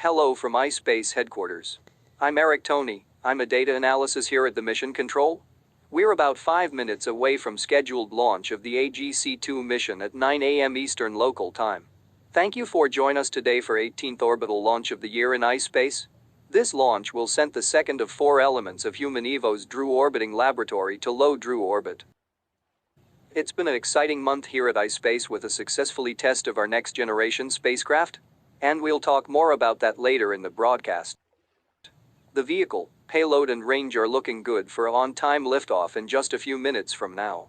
Hello from iSpace headquarters. I'm Eric Tony, I'm a data analysis here at the Mission Control. We're about 5 minutes away from scheduled launch of the AGC-2 mission at 9 a.m. Eastern Local Time. Thank you for joining us today for 18th orbital launch of the year in iSpace. This launch will send the second of 4 elements of HumanEvo's Droo-orbiting laboratory to low Droo orbit. It's been an exciting month here at iSpace with a successfully test of our next-generation spacecraft, and we'll talk more about that later in the broadcast. The vehicle, payload and range are looking good for an on-time liftoff in just a few minutes from now.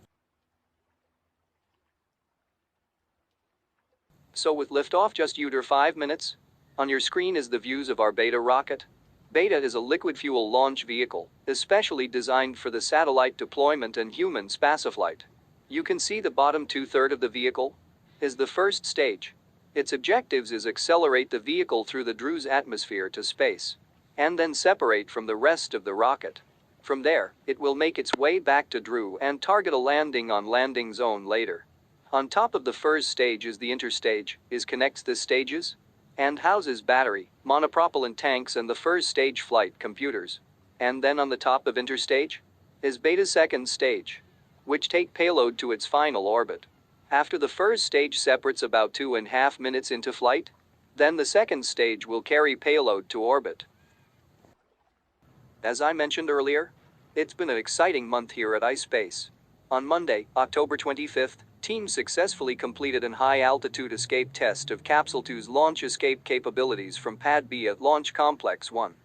So with liftoff just under 5 minutes, on your screen is the views of our Beta rocket. Beta is a liquid fuel launch vehicle, especially designed for the satellite deployment and human spaceflight. You can see the bottom two-thirds of the vehicle is the first stage. Its objectives is accelerate the vehicle through the Droo's atmosphere to space, and then separate from the rest of the rocket. From there, it will make its way back to Droo and target a landing on landing zone later. On top of the first stage is the interstage, connects the stages, and houses battery, monopropellant tanks and the first stage flight computers. And then on the top of interstage is Beta's second stage, which take payload to its final orbit. After the first stage separates about 2.5 minutes into flight, then the second stage will carry payload to orbit. As I mentioned earlier, it's been an exciting month here at iSpace. On Monday, October 25th, team successfully completed an high-altitude escape test of Capsule 2's launch escape capabilities from Pad B at Launch Complex 1.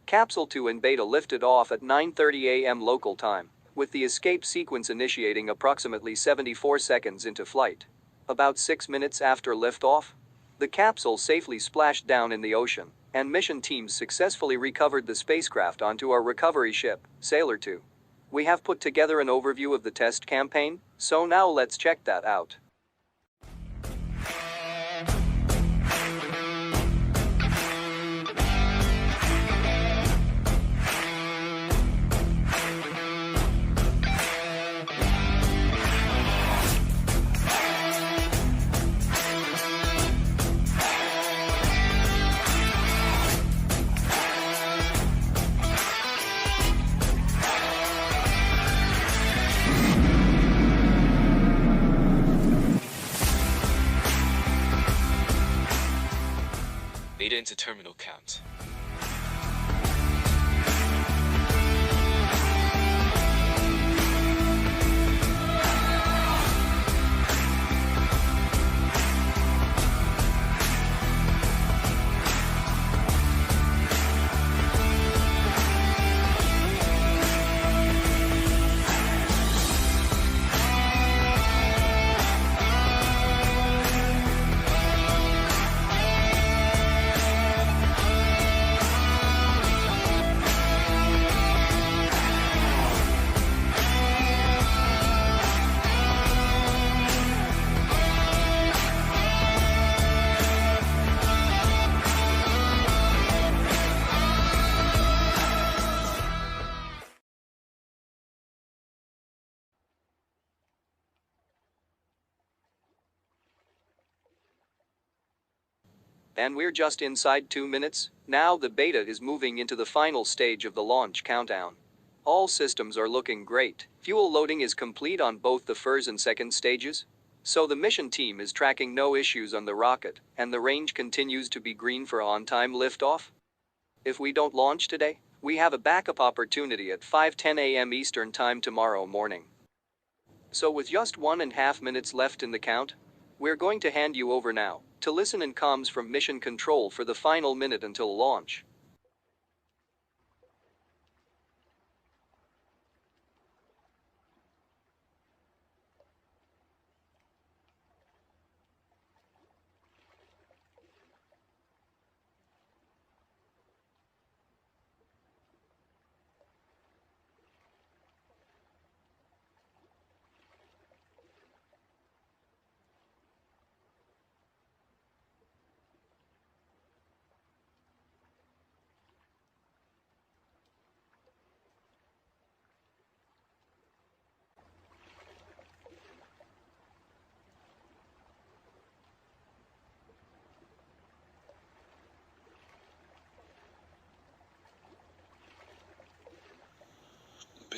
Capsule 2 and Beta lifted off at 9:30 a.m. local time, with the escape sequence initiating approximately 74 seconds into flight. About 6 minutes after liftoff, the capsule safely splashed down in the ocean, and mission teams successfully recovered the spacecraft onto our recovery ship, Sailor 2. We have put together an overview of the test campaign, so now let's check that out. Beta into terminal count. And we're just inside 2 minutes. Now the Beta is moving into the final stage of the launch countdown. All systems are looking great. Fuel loading is complete on both the first and second stages. So the mission team is tracking no issues on the rocket, and the range continues to be green for on-time liftoff. If we don't launch today, we have a backup opportunity at 5:10 a.m. Eastern Time tomorrow morning. So with just 1.5 minutes left in the count, we're going to hand you over now to listen in comms from Mission Control for the final minute until launch.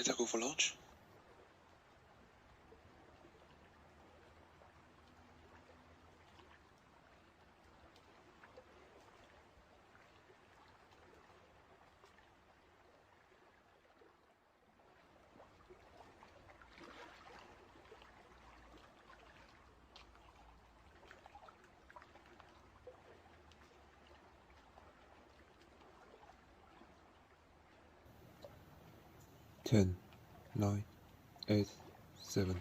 Beta go for launch? Ten, 9, 8, 7,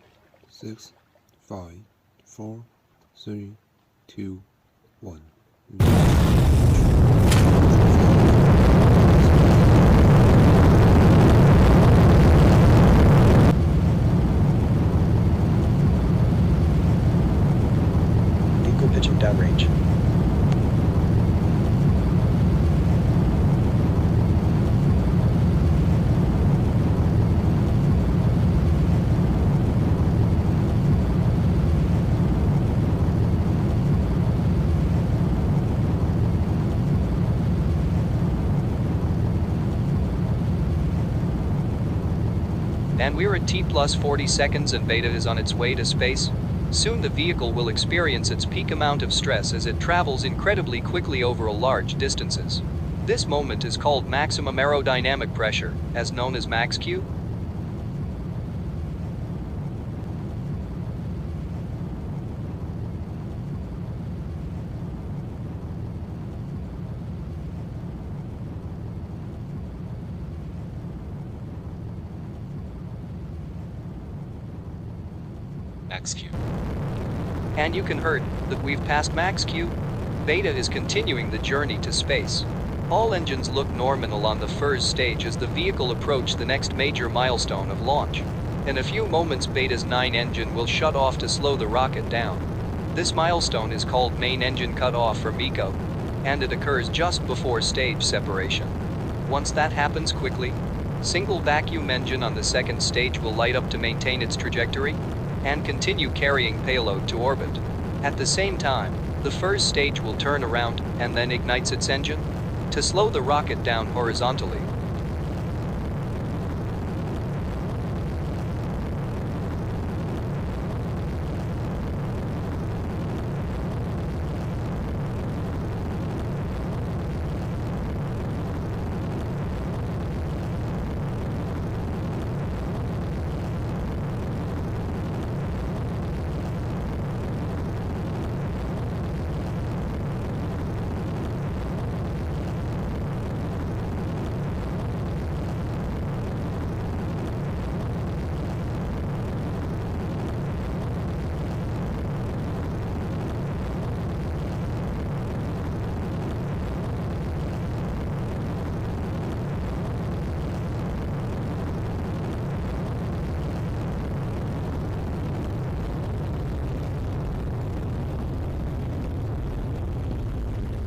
6, 5, 4, 3, 2, 1. Vehicle pitching downrange. And we're at T plus 40 seconds and Beta is on its way to space. Soon the vehicle will experience its peak amount of stress as it travels incredibly quickly over large distances. This moment is called maximum aerodynamic pressure, as known as max Q. Max Q. And you can heard that we've passed max Q. Beta is continuing the journey to space. All engines look nominal on the first stage as the vehicle approaches the next major milestone of launch. In a few moments Beta's 9 engine will shut off to slow the rocket down. This milestone is called main engine cutoff or MECO, and it occurs just before stage separation. Once that happens quickly, single vacuum engine on the second stage will light up to maintain its trajectory and continue carrying payload to orbit. At the same time, the first stage will turn around and then ignites its engine to slow the rocket down horizontally.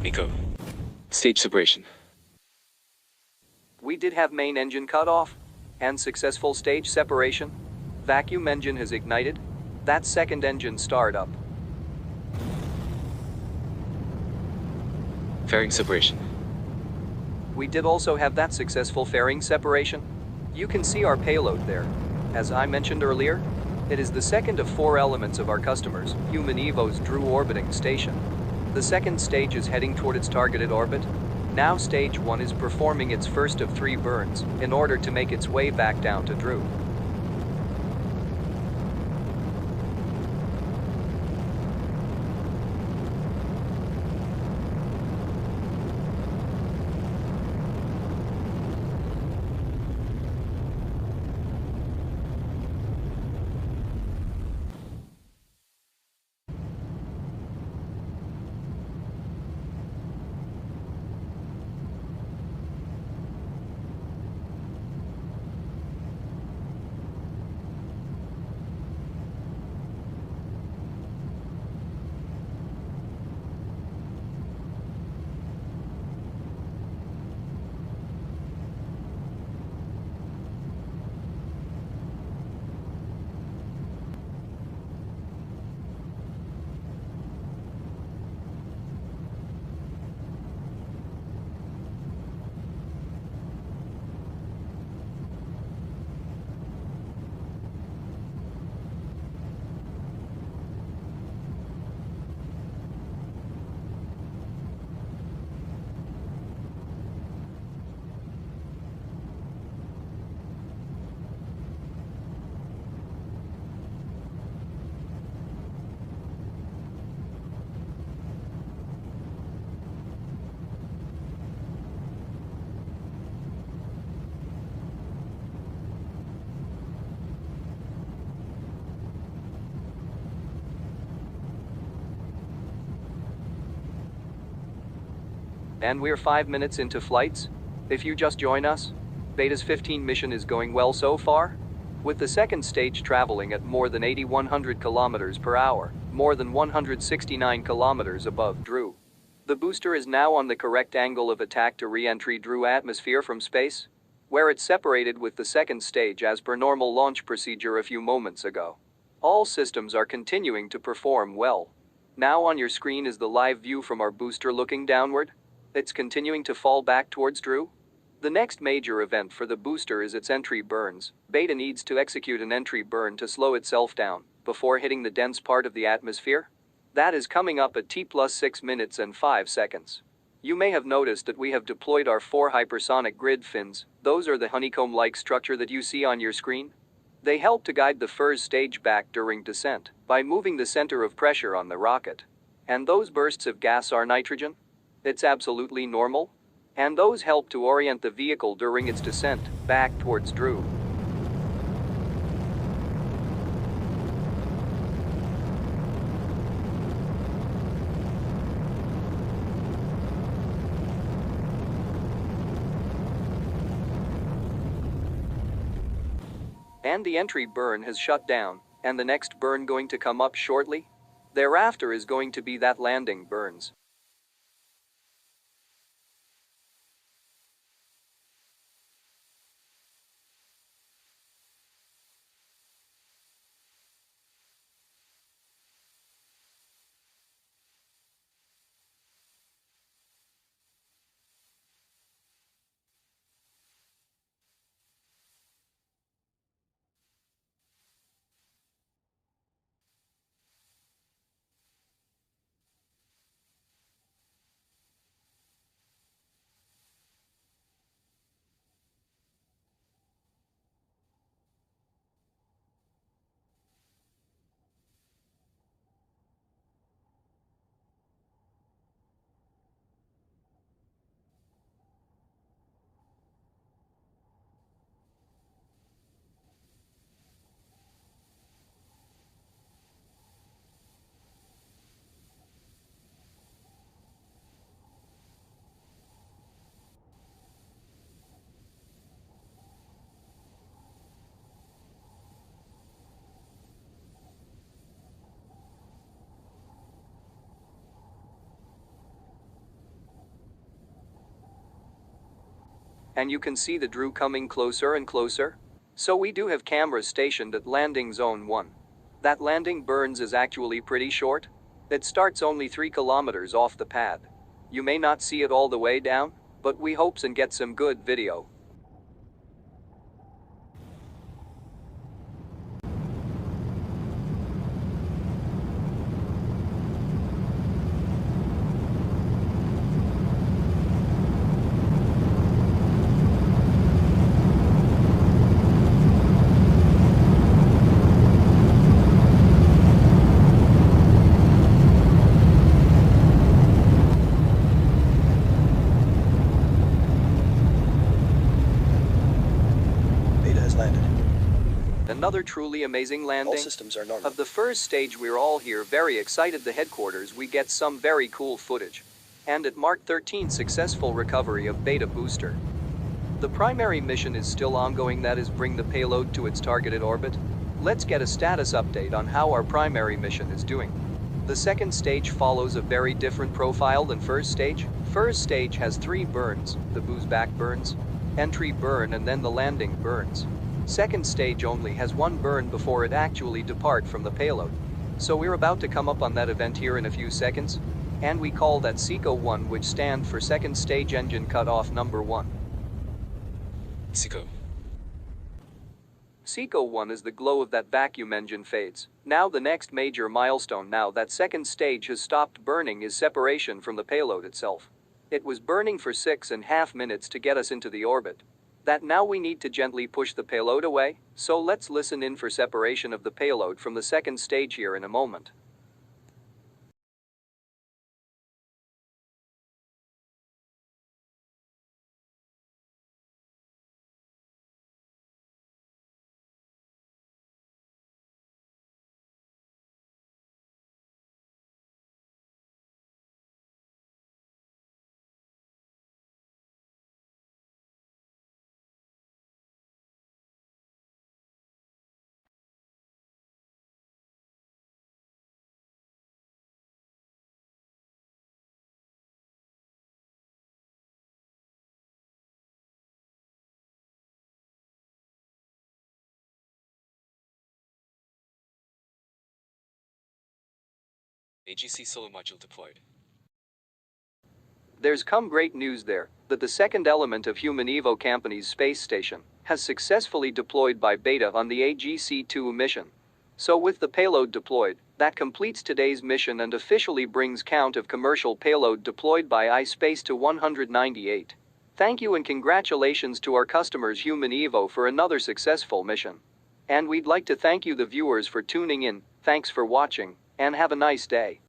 MECO. Stage separation. We did have main engine cutoff and successful stage separation. Vacuum engine has ignited. That's second engine startup. Fairing separation. We did also have that successful fairing separation. You can see our payload there. As I mentioned earlier, it is the second of 4 elements of our customers, HumanEvo's Droo-orbiting station. The second stage is heading toward its targeted orbit. Now stage 1 is performing its first of 3 burns in order to make its way back down to Droo. And we're 5 minutes into flights. If you just join us, Beta's 15 mission is going well so far. With the second stage traveling at more than 8,100 kilometers per hour, more than 169 kilometers above Droo. The booster is now on the correct angle of attack to re-entry Droo atmosphere from space, where it separated with the second stage as per normal launch procedure a few moments ago. All systems are continuing to perform well. Now on your screen is the live view from our booster looking downward. It's continuing to fall back towards Droo. The next major event for the booster is its entry burns. Beta needs to execute an entry burn to slow itself down before hitting the dense part of the atmosphere. That is coming up at T+6 minutes and 5 seconds. You may have noticed that we have deployed our 4 hypersonic grid fins. Those are the honeycomb-like structure that you see on your screen. They help to guide the first stage back during descent by moving the center of pressure on the rocket. And those bursts of gas are nitrogen? It's absolutely normal. And those help to orient the vehicle during its descent back towards Droo. And the entry burn has shut down, and the next burn going to come up shortly? Thereafter is going to be that landing burns. And you can see the Droo coming closer and closer. So we do have cameras stationed at landing zone 1. That landing burns is actually pretty short. It starts only 3 kilometers off the pad. You may not see it all the way down, but we hopes and get some good video. Beta has landed. Another truly amazing All landing. systems are normal. Of the first stage, we're all here very excited. The headquarters, we get some very cool footage. And at Mark 13, successful recovery of Beta booster. The primary mission is still ongoing, that is bring the payload to its targeted orbit. Let's get a status update on how our primary mission is doing. The second stage follows a very different profile than first stage. First stage has 3 burns, the booze back burns, entry burn and then the landing burns. Second stage only has 1 burn before it actually depart from the payload. So we're about to come up on that event here in a few seconds. And we call that SECO-1, which stand for second stage engine cutoff number 1. Seco. SECO-1 is the glow of that vacuum engine fades. Now the next major milestone now that second stage has stopped burning is separation from the payload itself. It was burning for 6.5 minutes to get us into the orbit. That now we need to gently push the payload away, so let's listen in for separation of the payload from the second stage here in a moment. AGC solar module deployed. There's come great news there that the second element of HumanEvo company's space station has successfully deployed by Beta on the AGC-2 mission. So with the payload deployed, that completes today's mission and officially brings count of commercial payload deployed by iSpace to 198. Thank you and congratulations to our customers HumanEvo for another successful mission. And we'd like to thank you the viewers for tuning in, thanks for watching, and have a nice day.